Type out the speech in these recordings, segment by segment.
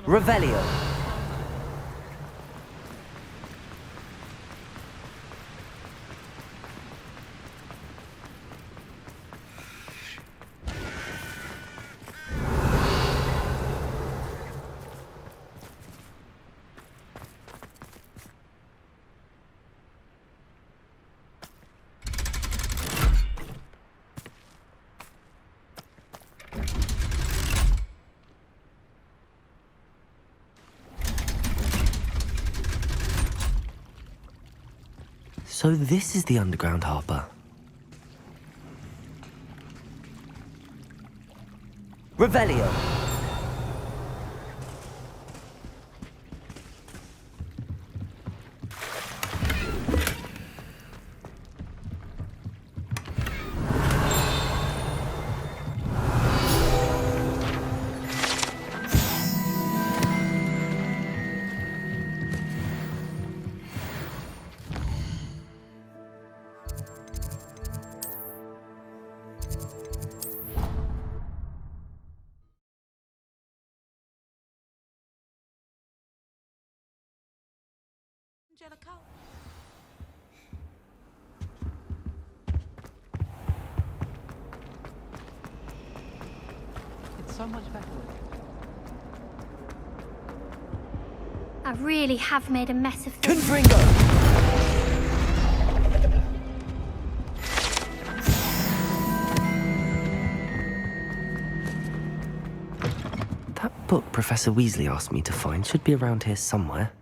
Revelio. So this is the underground harbour. Revelio. It's so much better. I really have made a mess of things. Confringo. That book Professor Weasley asked me to find should be around here somewhere.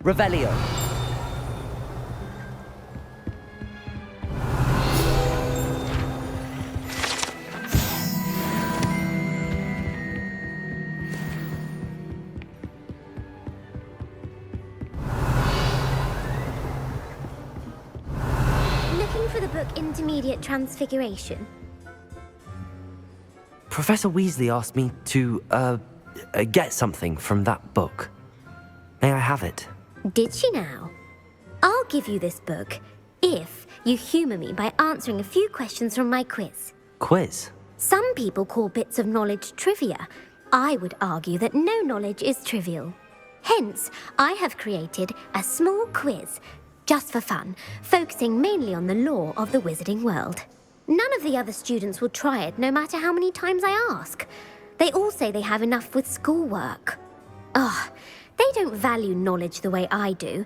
Revelio. Looking for the book Intermediate Transfiguration. Professor Weasley asked me to, get something from that book. May I have it? Did she now? I'll give you this book if you humour me by answering a few questions from my quiz. Quiz? Some people call bits of knowledge trivia. I would argue that no knowledge is trivial. Hence, I have created a small quiz, just for fun, focusing mainly on the lore of the wizarding world. None of the other students will try it, no matter how many times I ask. They all say they have enough with schoolwork. Ugh. They don't value knowledge the way I do.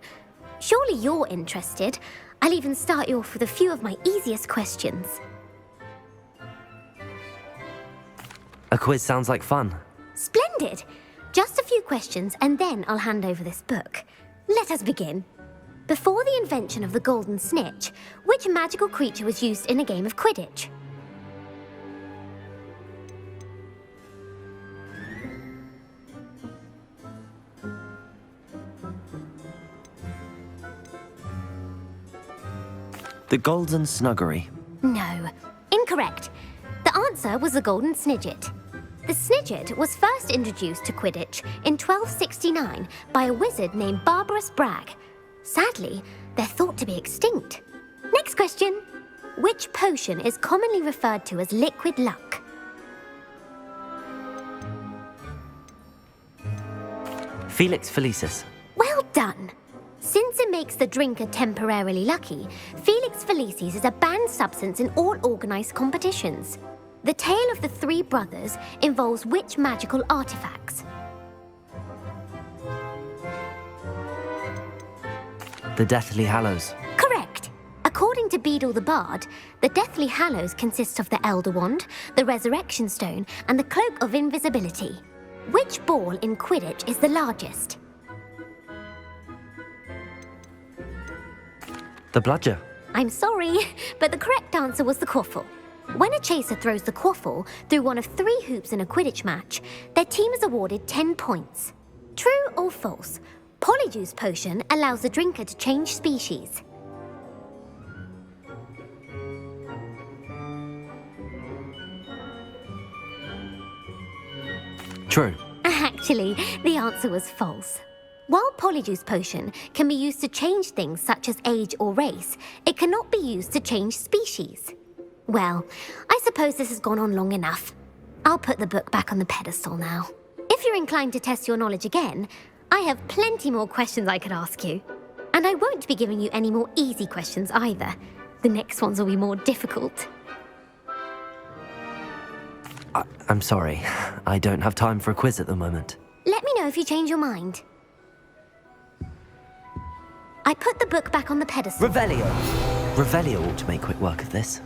Surely you're interested. I'll even start you off with a few of my easiest questions. A quiz sounds like fun. Splendid! Just a few questions and then I'll hand over this book. Let us begin. Before the invention of the golden snitch, which magical creature was used in a game of Quidditch? The Golden Snuggery. No, incorrect. The answer was the golden snidget. The snidget was first introduced to Quidditch in 1269 by a wizard named Barbarous Bragg. Sadly, they're thought to be extinct. Next question. Which potion is commonly referred to as liquid luck? Felix Felicis. Well done. Since it makes the drinker temporarily lucky, Felix Felicis is a banned substance in all organised competitions. The tale of the three brothers involves which magical artifacts? The Deathly Hallows. Correct. According to Beedle the Bard, the Deathly Hallows consists of the Elder Wand, the Resurrection Stone, and the Cloak of Invisibility. Which ball in Quidditch is the largest? The Bludger. I'm sorry, but the correct answer was the quaffle. When a chaser throws the quaffle through one of 3 hoops in a Quidditch match, their team is awarded 10 points. True or false? Polyjuice potion allows the drinker to change species. True. Actually, the answer was false. While Polyjuice Potion can be used to change things such as age or race, it cannot be used to change species. Well, I suppose this has gone on long enough. I'll put the book back on the pedestal now. If you're inclined to test your knowledge again, I have plenty more questions I could ask you. And I won't be giving you any more easy questions either. The next ones will be more difficult. I'm sorry. I don't have time for a quiz at the moment. Let me know if you change your mind. I put the book back on the pedestal. Revelio! Revelio ought to make quick work of this.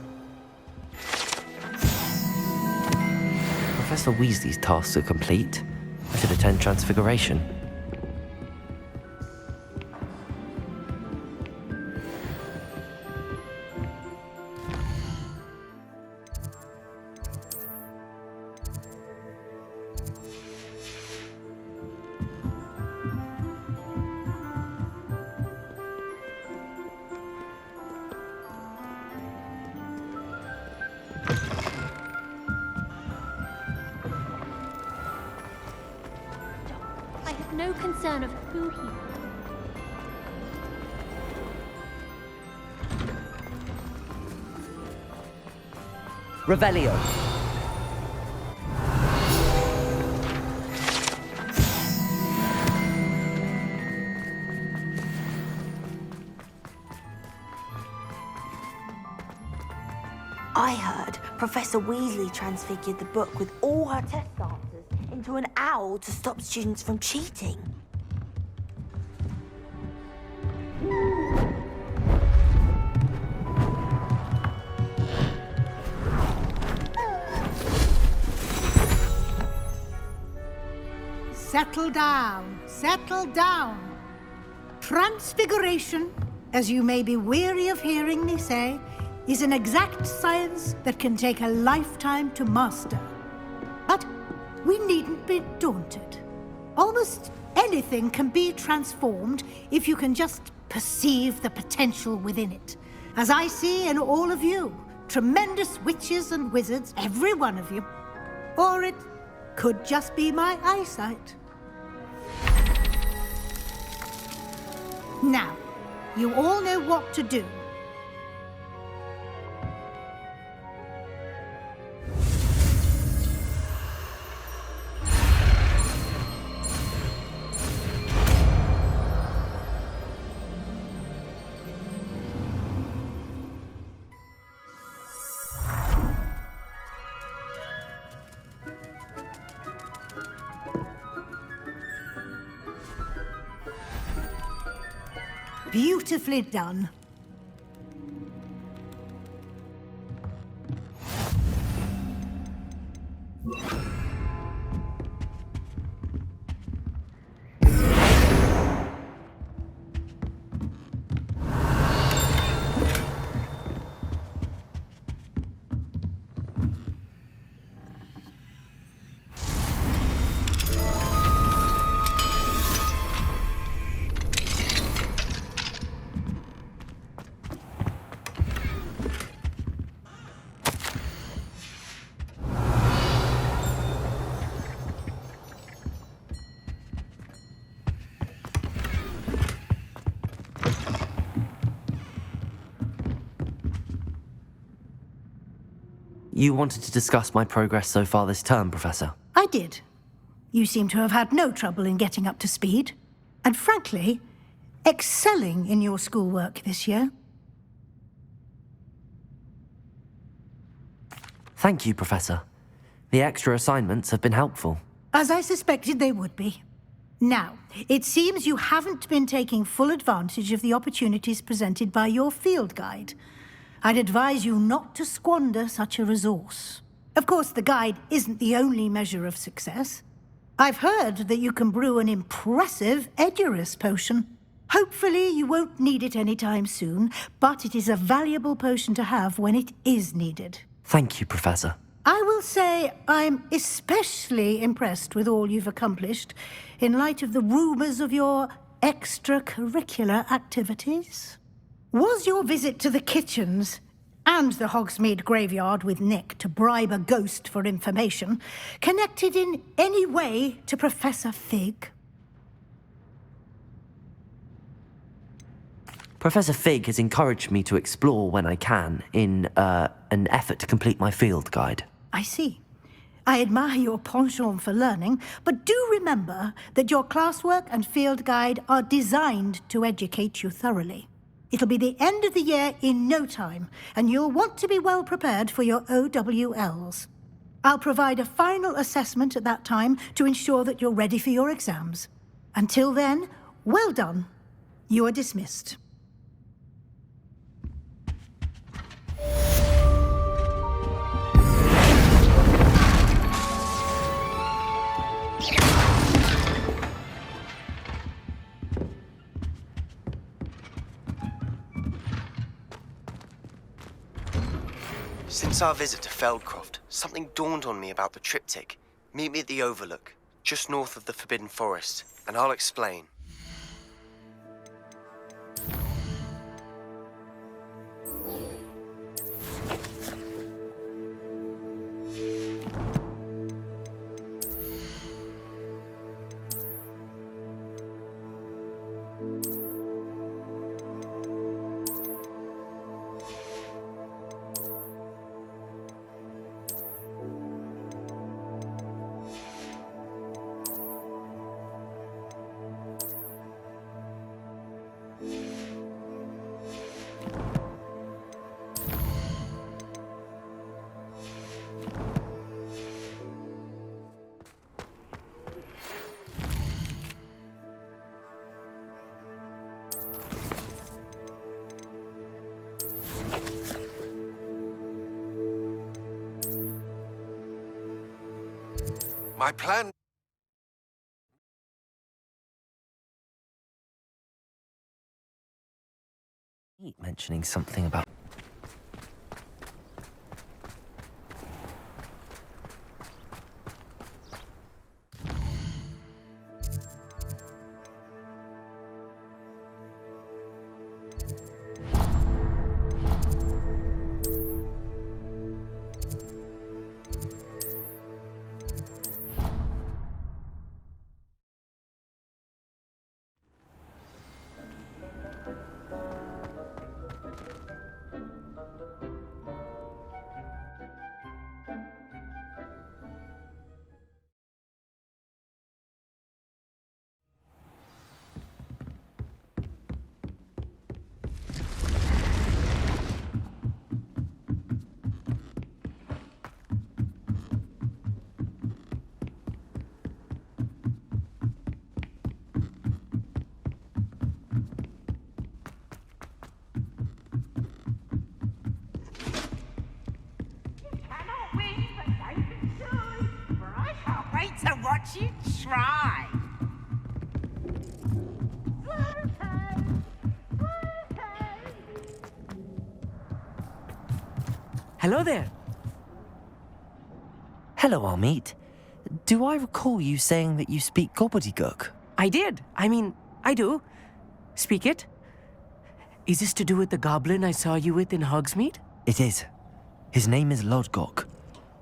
Professor Weasley's tasks are complete. I should attend Transfiguration. No concern of who he... Revelio! I heard Professor Weasley transfigured the book with all her test answers into an owl to stop students from cheating. Settle down, settle down. Transfiguration, as you may be weary of hearing me say, is an exact science that can take a lifetime to master. But we needn't be daunted. Almost anything can be transformed if you can just perceive the potential within it. As I see in all of you, tremendous witches and wizards, every one of you. Or it could just be my eyesight. Now, you all know what to do. Beautifully done. You wanted to discuss my progress so far this term, Professor? I did. You seem to have had no trouble in getting up to speed. And frankly, excelling in your schoolwork this year. Thank you, Professor. The extra assignments have been helpful. As I suspected they would be. Now, it seems you haven't been taking full advantage of the opportunities presented by your field guide. I'd advise you not to squander such a resource. Of course, the guide isn't the only measure of success. I've heard that you can brew an impressive Edurus potion. Hopefully, you won't need it anytime soon, but it is a valuable potion to have when it is needed. Thank you, Professor. I will say I'm especially impressed with all you've accomplished in light of the rumors of your extracurricular activities. Was your visit to the kitchens and the Hogsmeade graveyard with Nick to bribe a ghost for information connected in any way to Professor Fig? Professor Fig has encouraged me to explore when I can in an effort to complete my field guide. I see. I admire your penchant for learning, but do remember that your classwork and field guide are designed to educate you thoroughly. It'll be the end of the year in no time, and you'll want to be well prepared for your OWLs. I'll provide a final assessment at that time to ensure that you're ready for your exams. Until then, well done. You are dismissed. Since our visit to Feldcroft, something dawned on me about the triptych. Meet me at the Overlook, just north of the Forbidden Forest, and I'll explain. My plan... Mentioning something about... To watch you try. Hello there. Hello, Amit. Do I recall you saying that you speak gobbledygook? I did. I mean, I do. Speak it. Is this to do with the goblin I saw you with in Hogsmeade? It is. His name is Lodgok.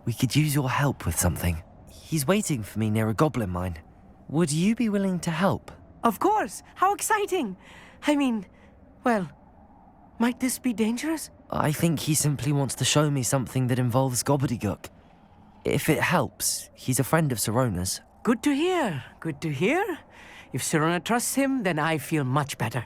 We could use your help with something. He's waiting for me near a goblin mine. Would you be willing to help? Of course. How exciting. I mean, well, might this be dangerous? I think he simply wants to show me something that involves gobbledygook. If it helps, he's a friend of Sirona's. Good to hear. Good to hear. If Sirona trusts him, then I feel much better.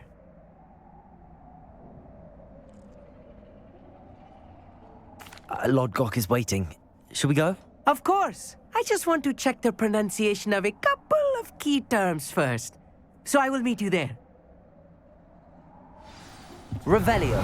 Lodgok is waiting. Shall we go? Of course. I just want to check the pronunciation of a couple of key terms first. So I will meet you there. Revelio.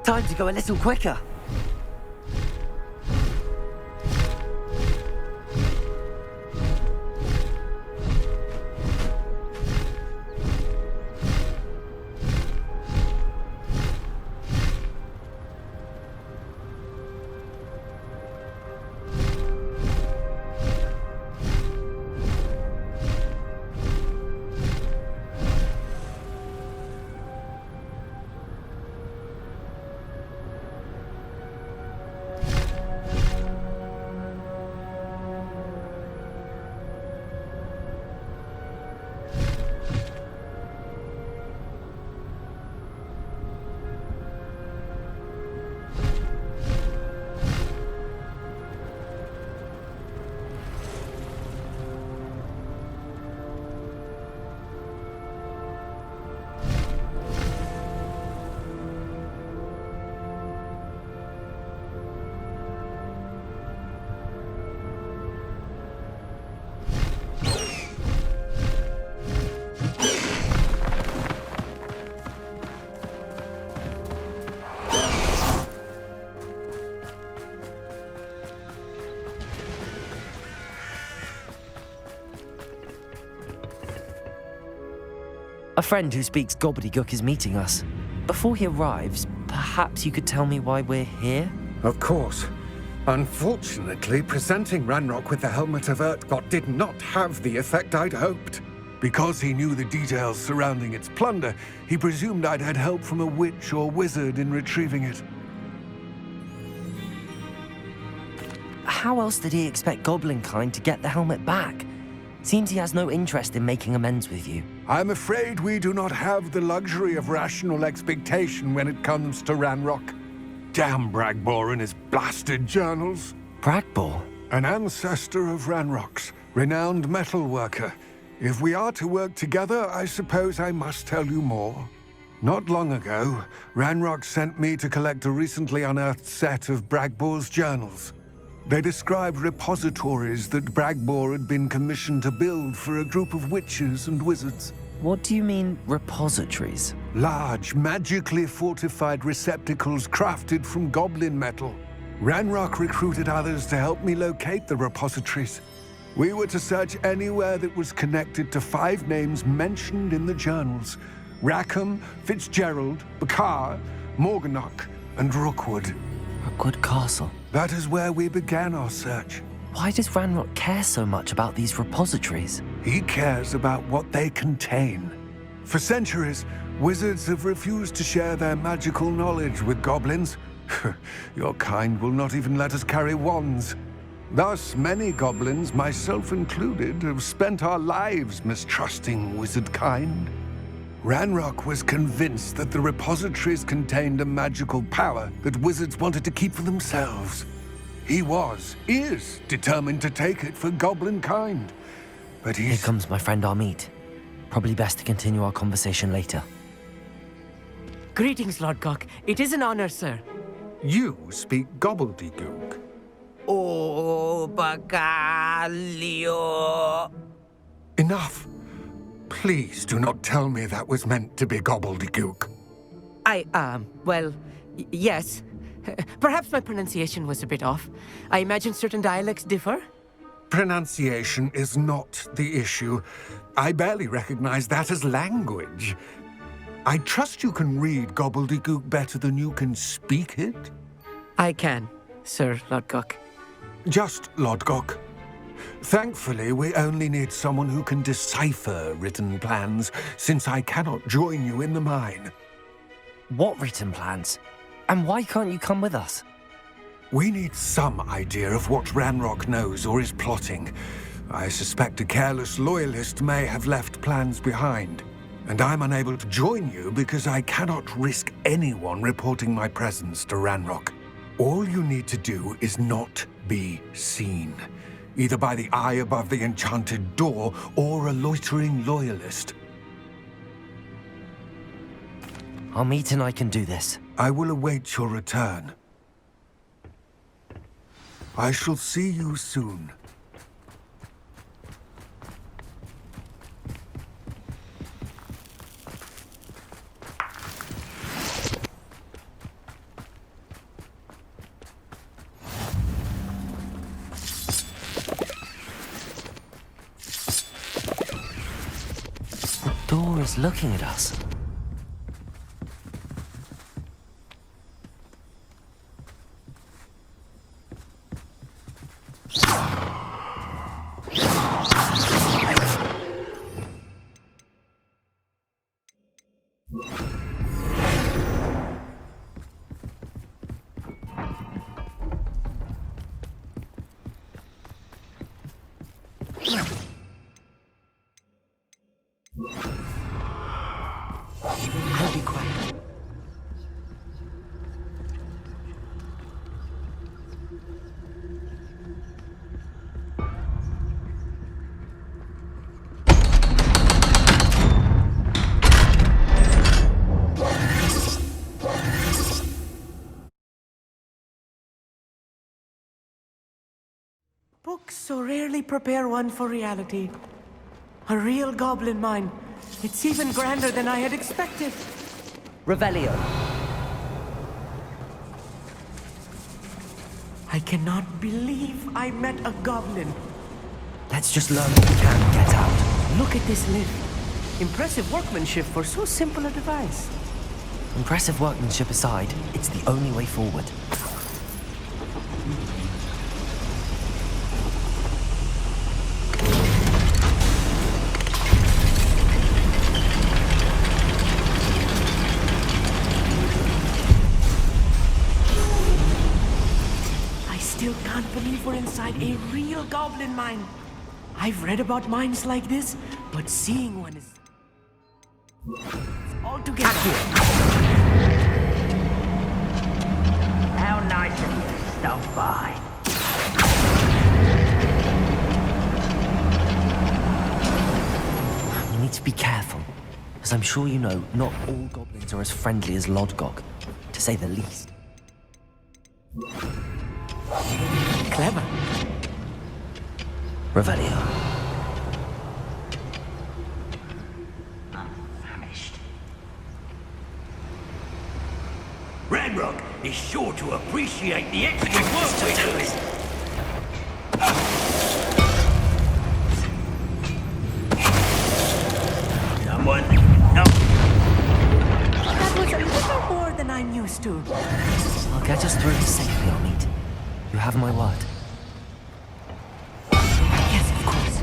Time to go a little quicker. A friend who speaks gobbledygook is meeting us. Before he arrives, perhaps you could tell me why we're here? Of course. Unfortunately, presenting Ranrock with the helmet of Urtkot did not have the effect I'd hoped. Because he knew the details surrounding its plunder, he presumed I'd had help from a witch or wizard in retrieving it. How else did he expect Goblinkind to get the helmet back? Seems he has no interest in making amends with you. I'm afraid we do not have the luxury of rational expectation when it comes to Ranrock. Damn Bragbor and his blasted journals. Bragbor? An ancestor of Ranrock's, renowned metal worker. If we are to work together, I suppose I must tell you more. Not long ago, Ranrock sent me to collect a recently unearthed set of Bragbor's journals. They described repositories that Bragbor had been commissioned to build for a group of witches and wizards. What do you mean, repositories? Large, magically fortified receptacles crafted from goblin metal. Ranrock recruited others to help me locate the repositories. We were to search anywhere that was connected to 5 names mentioned in the journals: Rackham, Fitzgerald, Bakar, Morganach, and Rookwood. Rookwood Castle. That is where we began our search. Why does Ranrock care so much about these repositories? He cares about what they contain. For centuries, wizards have refused to share their magical knowledge with goblins. Your kind will not even let us carry wands. Thus, many goblins, myself included, have spent our lives mistrusting wizard kind. Ranrock was convinced that the repositories contained a magical power that wizards wanted to keep for themselves. He is determined to take it for goblin kind. But Here comes my friend Amit. Probably best to continue our conversation later. Greetings, Lord Cock. It is an honor, sir. You speak gobbledygook. Oh, Bacalio. Enough. Please do not tell me that was meant to be gobbledygook. Yes. Perhaps my pronunciation was a bit off. I imagine certain dialects differ. Pronunciation is not the issue. I barely recognize that as language. I trust you can read gobbledygook better than you can speak it? I can, Sir Lodgok. Just Lodgok. Thankfully, we only need someone who can decipher written plans, since I cannot join you in the mine. What written plans? And why can't you come with us? We need some idea of what Ranrock knows or is plotting. I suspect a careless loyalist may have left plans behind. And I'm unable to join you because I cannot risk anyone reporting my presence to Ranrock. All you need to do is not be seen, either by the eye above the enchanted door or a loitering loyalist. Amit and I can do this. I will await your return. I shall see you soon. The door is looking at us. I'll be quiet. Books so rarely prepare one for reality. A real goblin mine. It's even grander than I had expected. Revelio. I cannot believe I met a goblin. Let's just learn what we can and get out. Look at this lift. Impressive workmanship for so simple a device. Impressive workmanship aside, it's the only way forward. I still can't believe we're inside a real goblin mine. I've read about mines like this, but seeing one is altogether. How nice of you to stop by. We need to be careful, as I'm sure you know, not all goblins are as friendly as Lodgok, to say the least. Clever. Revelio. Ranrock is sure to appreciate the extra work we're doing. Someone? No. That was a little more than I'm used to. I'll get us through this safely, Amit. You have my word. Yes, of course.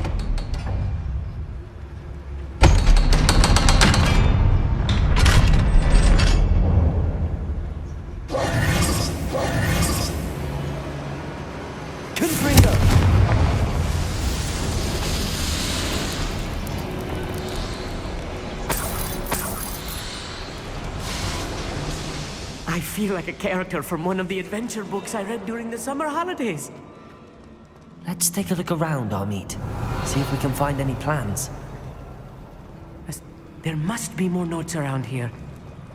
I feel like a character from one of the adventure books I read during the summer holidays. Let's take a look around, Amit. See if we can find any plans. There must be more notes around here.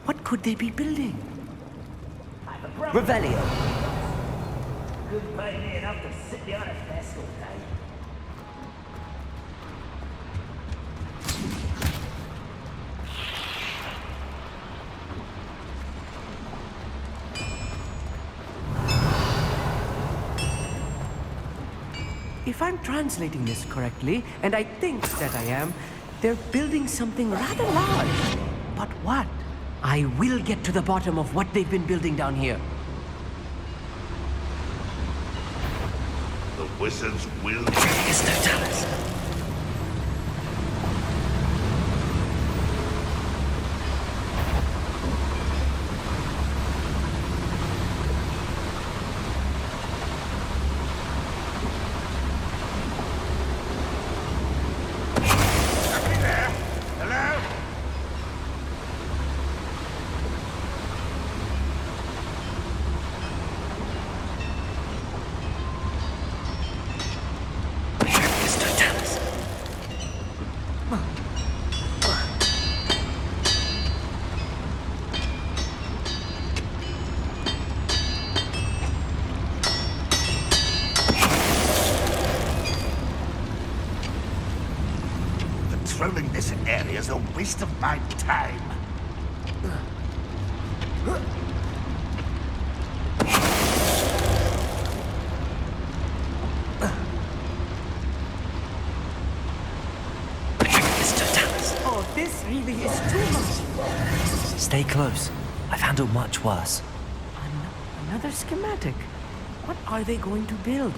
What could they be building? Revelio. Couldn't pay me enough to sit behind a desk all day. If I'm translating this correctly, and I think that I am, they're building something rather large. But what? I will get to the bottom of what they've been building down here. The wizards will... It's no Dallas. Patrolling this area is a waste of my time. Oh, this really is too much. Stay close. I've handled much worse. Another schematic. What are they going to build?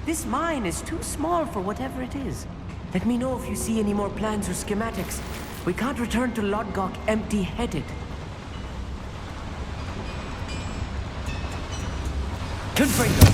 This mine is too small for whatever it is. Let me know if you see any more plans or schematics. We can't return to Lodgok empty-headed. Confringo!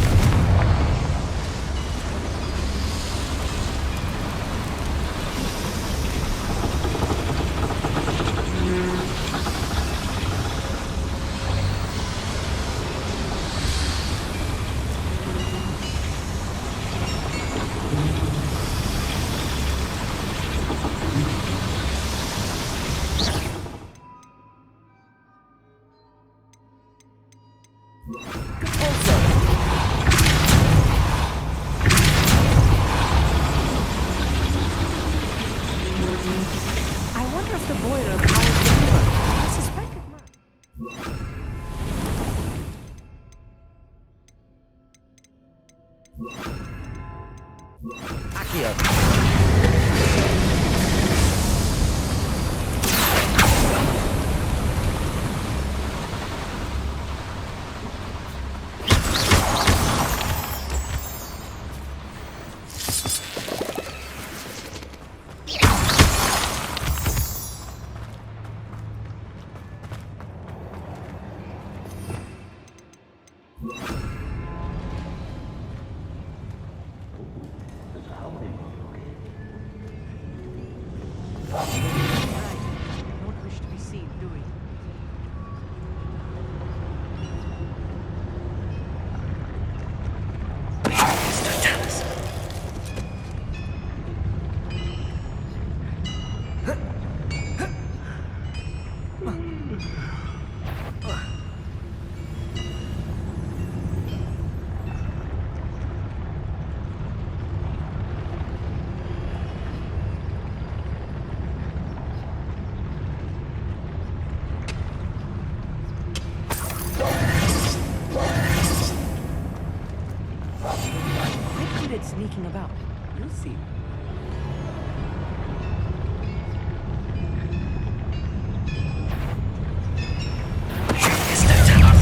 sneaking about. You'll see.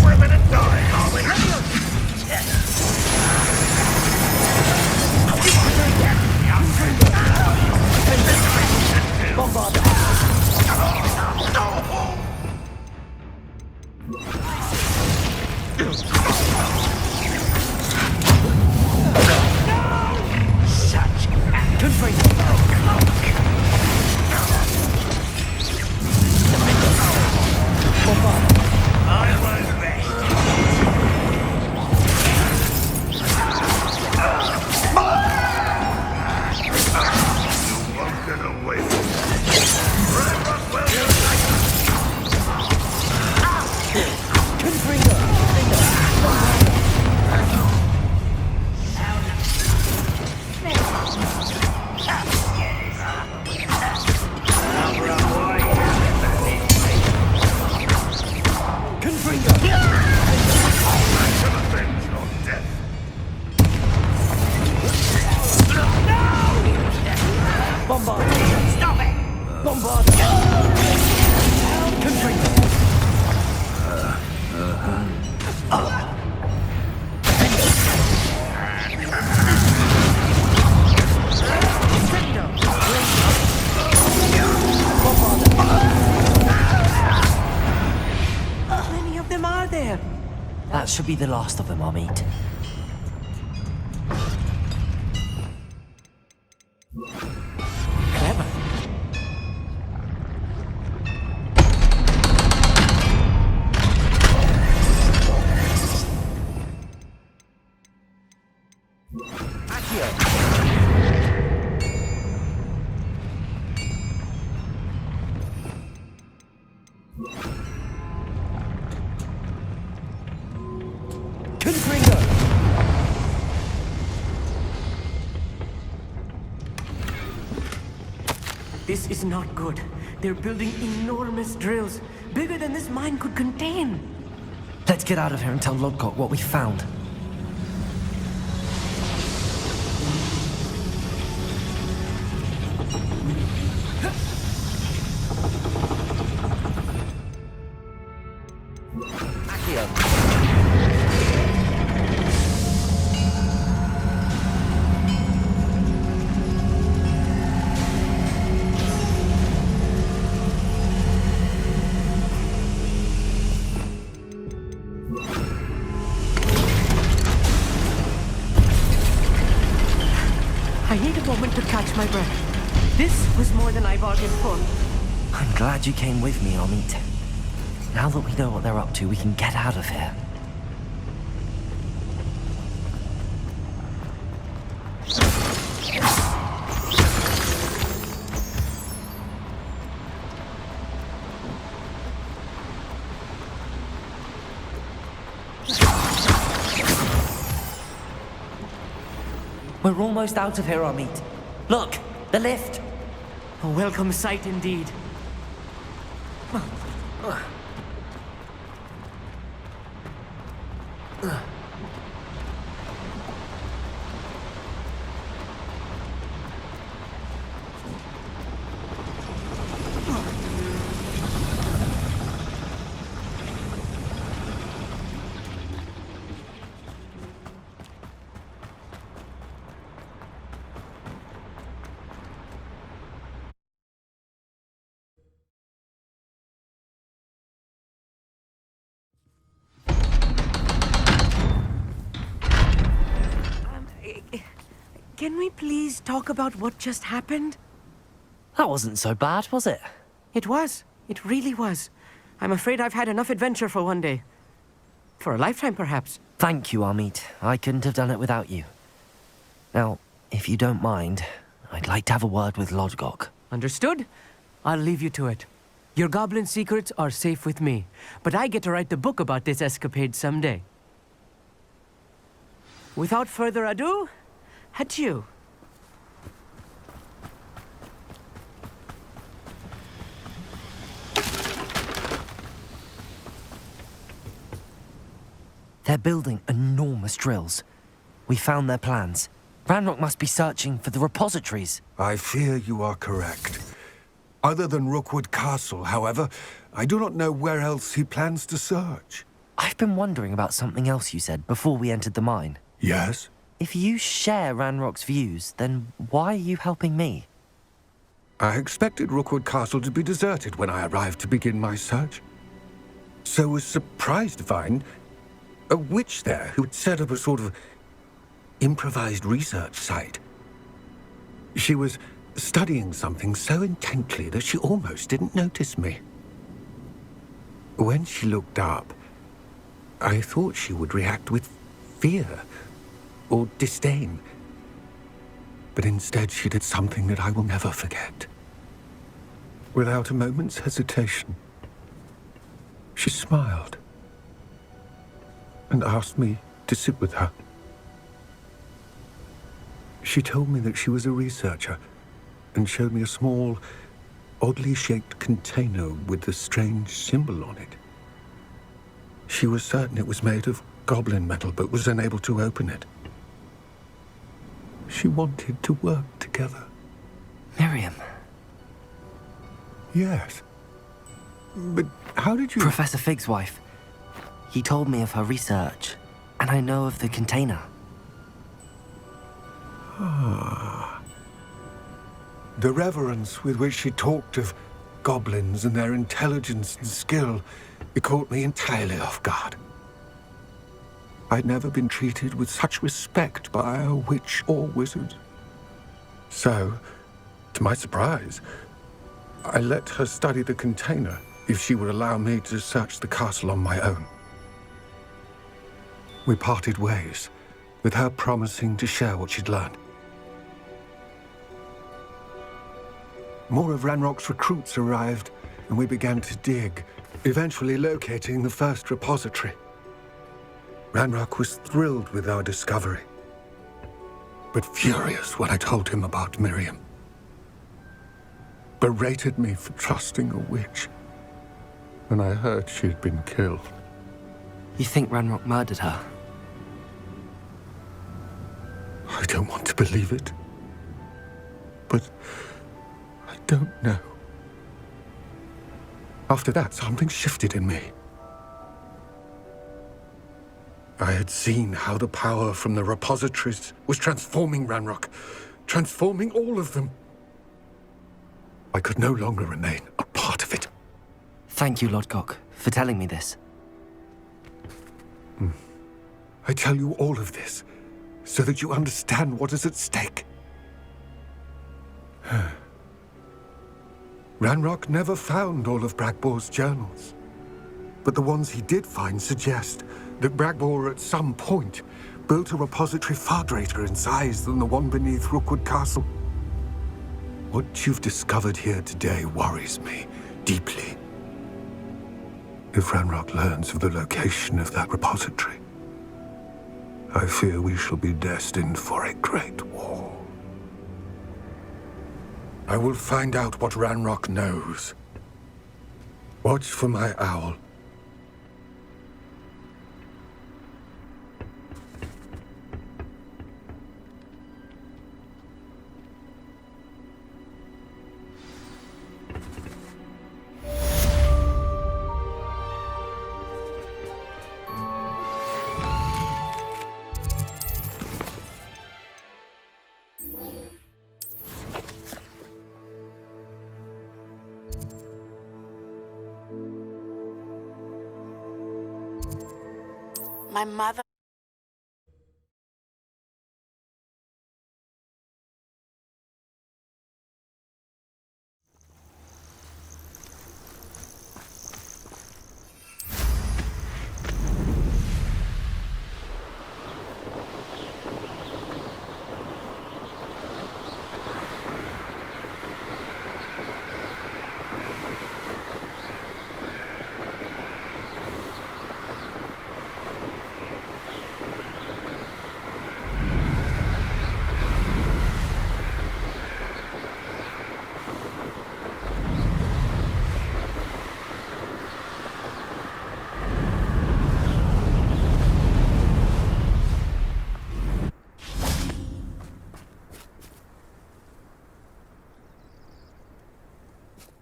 We're gonna die, are we? That should be the last of them, Amit. Clever. This is not good. They're building enormous drills, bigger than this mine could contain. Let's get out of here and tell Lodgok what we found. I need a moment to catch my breath. This was more than I bargained for. I'm glad you came with me, Amit. Now that we know what they're up to, we can get out of here. We're almost out of here, Amit. Look, the lift. A welcome sight indeed. Can we please talk about what just happened? That wasn't so bad, was it? It was. It really was. I'm afraid I've had enough adventure for one day. For a lifetime, perhaps. Thank you, Amit. I couldn't have done it without you. Now, if you don't mind, I'd like to have a word with Lodgok. Understood? I'll leave you to it. Your goblin secrets are safe with me, but I get to write the book about this escapade someday. Without further ado, adieu. They're building enormous drills. We found their plans. Ranrock must be searching for the repositories. I fear you are correct. Other than Rookwood Castle, however, I do not know where else he plans to search. I've been wondering about something else you said before we entered the mine. Yes? If you share Ranrock's views, then why are you helping me? I expected Rookwood Castle to be deserted when I arrived to begin my search. So was surprised to find a witch there who had set up a sort of improvised research site. She was studying something so intently that she almost didn't notice me. When she looked up, I thought she would react with fear or disdain. But instead she did something that I will never forget. Without a moment's hesitation, she smiled and asked me to sit with her. She told me that she was a researcher and showed me a small, oddly shaped container with a strange symbol on it. She was certain it was made of goblin metal, but was unable to open it. She wanted to work together. Miriam. Yes. But how did you... Professor Fig's wife. He told me of her research, and I know of the container. Ah. The reverence with which she talked of goblins and their intelligence and skill, it caught me entirely off guard. I'd never been treated with such respect by a witch or wizard. So, to my surprise, I let her study the container if she would allow me to search the castle on my own. We parted ways, with her promising to share what she'd learned. More of Ranrock's recruits arrived, and we began to dig, eventually locating the first repository. Ranrock was thrilled with our discovery, but furious when I told him about Miriam. Berated me for trusting a witch when I heard she had been killed. You think Ranrock murdered her? I don't want to believe it, but I don't know. After that, something shifted in me. I had seen how the power from the repositories was transforming Ranrock, transforming all of them. I could no longer remain a part of it. Thank you, Lodgok, for telling me this. I tell you all of this so that you understand what is at stake. Ranrock never found all of Bragbor's journals, but the ones he did find suggest that Bragbor at some point built a repository far greater in size than the one beneath Rookwood Castle. What you've discovered here today worries me deeply. If Ranrock learns of the location of that repository, I fear we shall be destined for a great war. I will find out what Ranrock knows. Watch for my owl. My mother...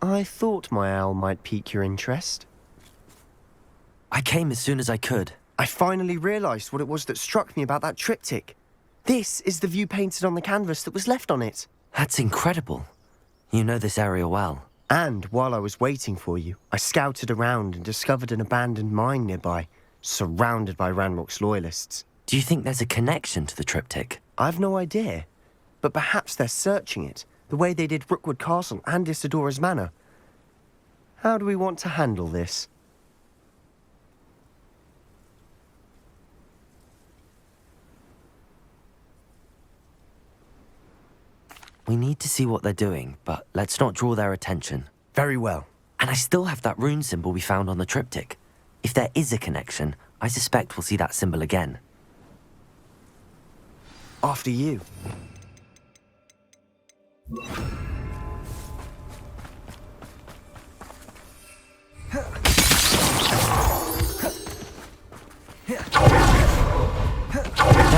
I thought my owl might pique your interest. I came as soon as I could. I finally realised what it was that struck me about that triptych. This is the view painted on the canvas that was left on it. That's incredible. You know this area well. And while I was waiting for you, I scouted around and discovered an abandoned mine nearby, surrounded by Ranrock's loyalists. Do you think there's a connection to the triptych? I've no idea, but perhaps they're searching it, the way they did Rookwood Castle and Isidora's Manor. How do we want to handle this? We need to see what they're doing, but let's not draw their attention. Very well. And I still have that rune symbol we found on the triptych. If there is a connection, I suspect we'll see that symbol again. After you. There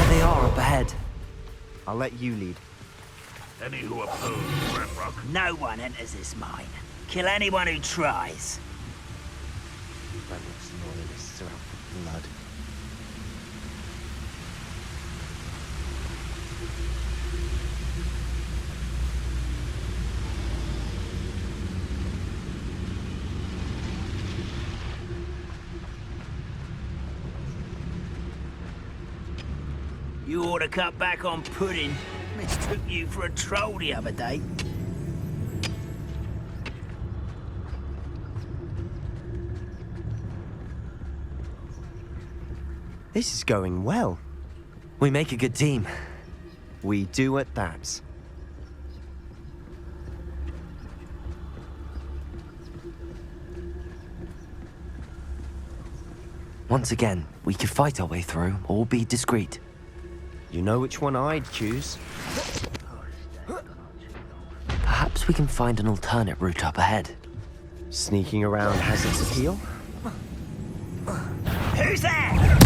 they are up ahead. I'll let you lead. Any who oppose Ranrock. No one enters this mine. Kill anyone who tries. Ranrock's loyalists are out for blood. You ought to cut back on pudding. Mistook you for a troll the other day. This is going well. We make a good team. We do at that. Once again, we could fight our way through or be discreet. You know which one I'd choose. Perhaps we can find an alternate route up ahead. Sneaking around has its appeal. Who's there?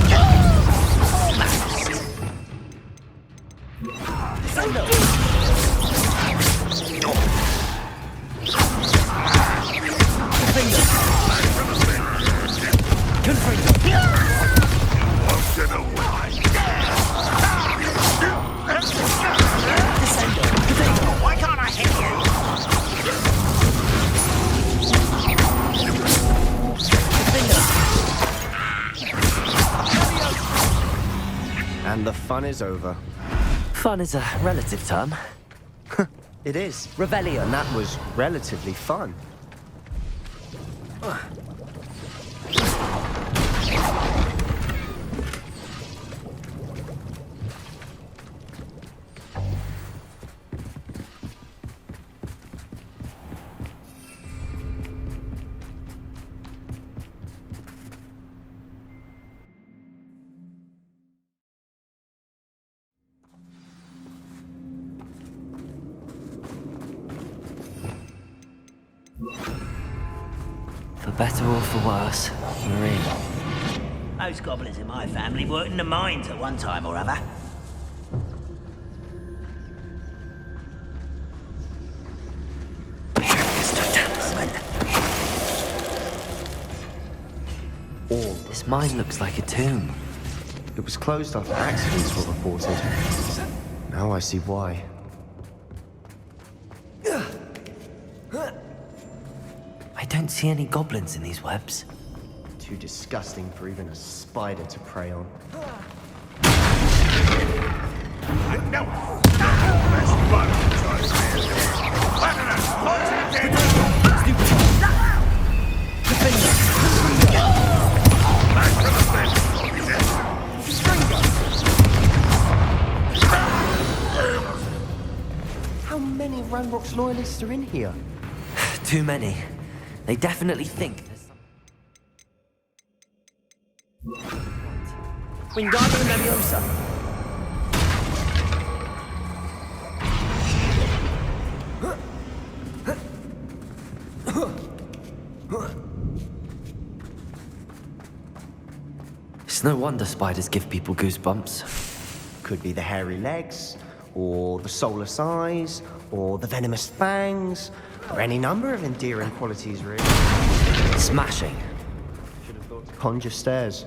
Why can't I hit you? And the fun is over. Fun is a relative term. It is. Revelio. And that was relatively fun. For better or for worse, we're in. Those goblins in my family worked in the mines at one time or other. This mine looks like a tomb. It was closed after accidents were reported. Now I see why. I don't see any goblins in these webs. Too disgusting for even a spider to prey on. No! Best fun choice. How many Ranrock's loyalists are in here? Too many. They definitely think there's Wingardium Leviosa. It's no wonder spiders give people goosebumps. Could be the hairy legs, or the soulless eyes, or the venomous fangs, or any number of endearing qualities, really. Smashing. Should have thought to conjure stairs.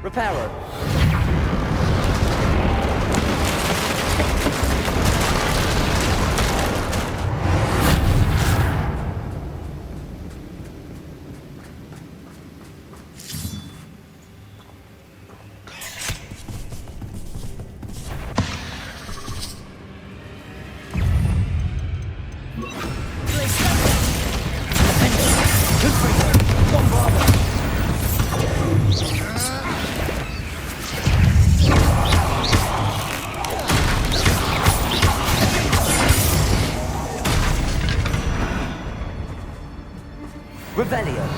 Repairer. Revelio.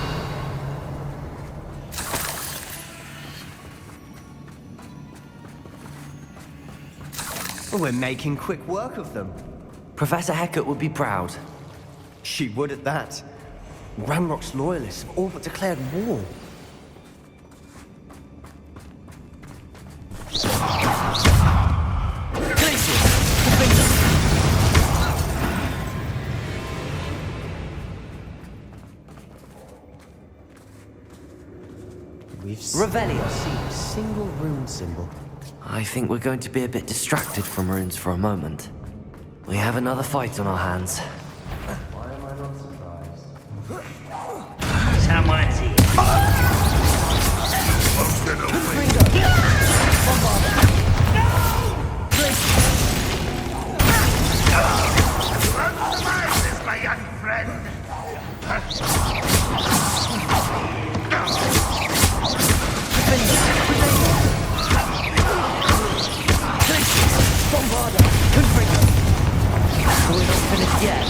Well, we're making quick work of them. Professor Hecat would be proud. She would at that. Ranrock's loyalists have all but declared war. We've Revelio. seen a single rune symbol. I think we're going to be a bit distracted from runes for a moment. We have another fight on our hands. Why am I not surprised? Someone's here. My young friend. We're not finished yet.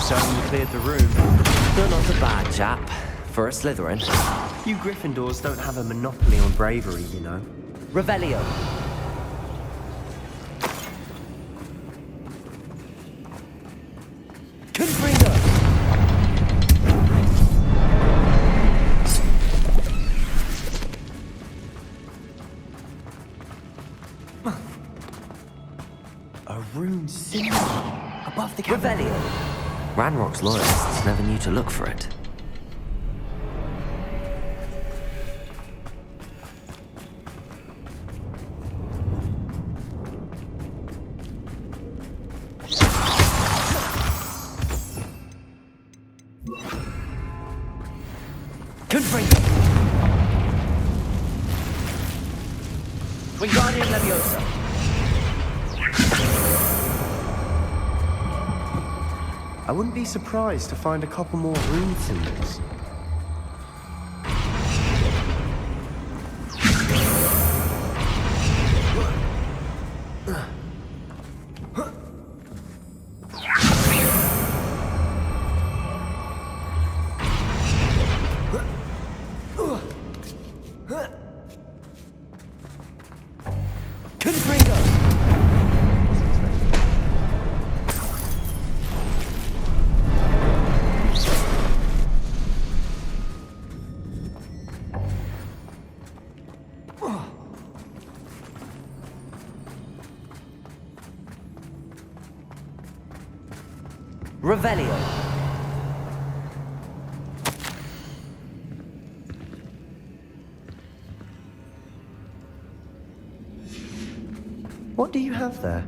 Certainly cleared the room. You're not a bad chap. For a Slytherin. You Gryffindors don't have a monopoly on bravery, you know. Revelio. Confringo. A rune symbol above the cabin. Revelio. Ranrock's loyalists never knew to look for it. Confringo. Wingardium Leviosa. I wouldn't be surprised to find a couple more rune symbols. Revelio. What do you have there?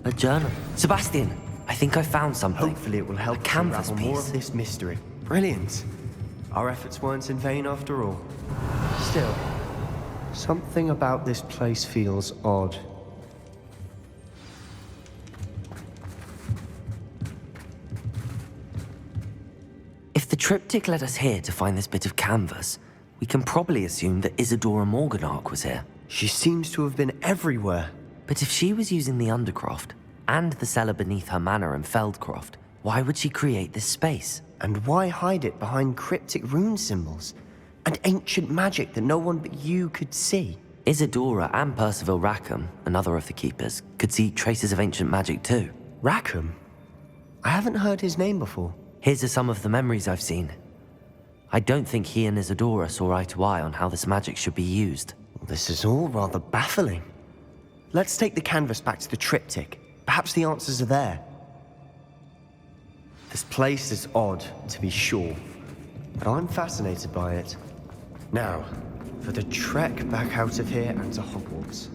A journal. Sebastian, I think I found something. Hopefully it will help A to canvas unravel more piece. of this mystery. Brilliant. Our efforts weren't in vain after all. Still, something about this place feels odd. If the triptych led us here to find this bit of canvas, we can probably assume that Isadora Morganach was here. She seems to have been everywhere. But if she was using the Undercroft and the cellar beneath her manor in Feldcroft, why would she create this space? And why hide it behind cryptic rune symbols and ancient magic that no one but you could see? Isadora and Percival Rackham, another of the keepers, could see traces of ancient magic too. Rackham? I haven't heard his name before. His are some of the memories I've seen. I don't think he and Isadora saw eye to eye on how this magic should be used. This is all rather baffling. Let's take the canvas back to the triptych. Perhaps the answers are there. This place is odd, to be sure, but I'm fascinated by it. Now, for the trek back out of here and to Hogwarts.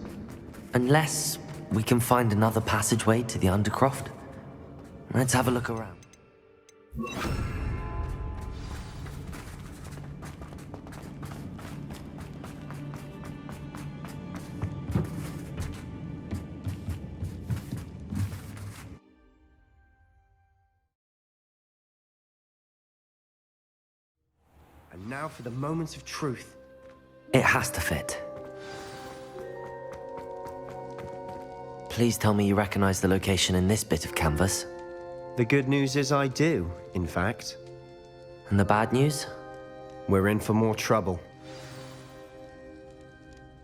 Unless we can find another passageway to the Undercroft. Let's have a look around. And now for the moment of truth. It has to fit. Please tell me you recognize the location in this bit of canvas. The good news is I do, in fact. And the bad news? We're in for more trouble.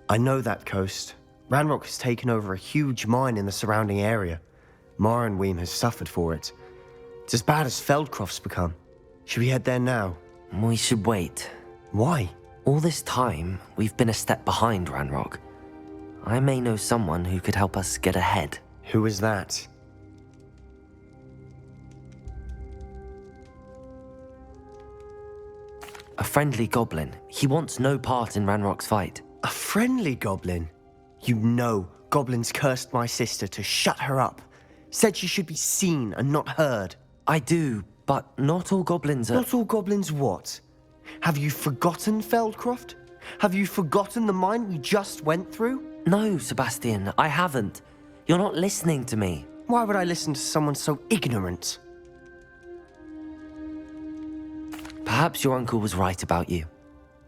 I know that coast. Ranrock has taken over a huge mine in the surrounding area. Marrenweem has suffered for it. It's as bad as Feldcroft's become. Should we head there now? We should wait. Why? All this time, we've been a step behind Ranrock. I may know someone who could help us get ahead. Who is that? A friendly goblin. He wants no part in Ranrock's fight. A friendly goblin? You know, goblins cursed my sister to shut her up. Said she should be seen and not heard. I do, but not all goblins are... Not all goblins what? Have you forgotten Feldcroft? Have you forgotten the mine we just went through? No, Sebastian, I haven't. You're not listening to me. Why would I listen to someone so ignorant? Perhaps your uncle was right about you.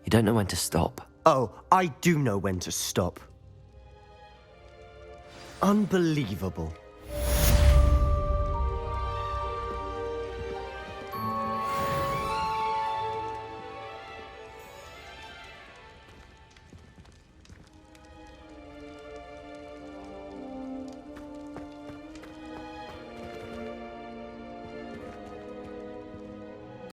You don't know when to stop. Oh, I do know when to stop. Unbelievable.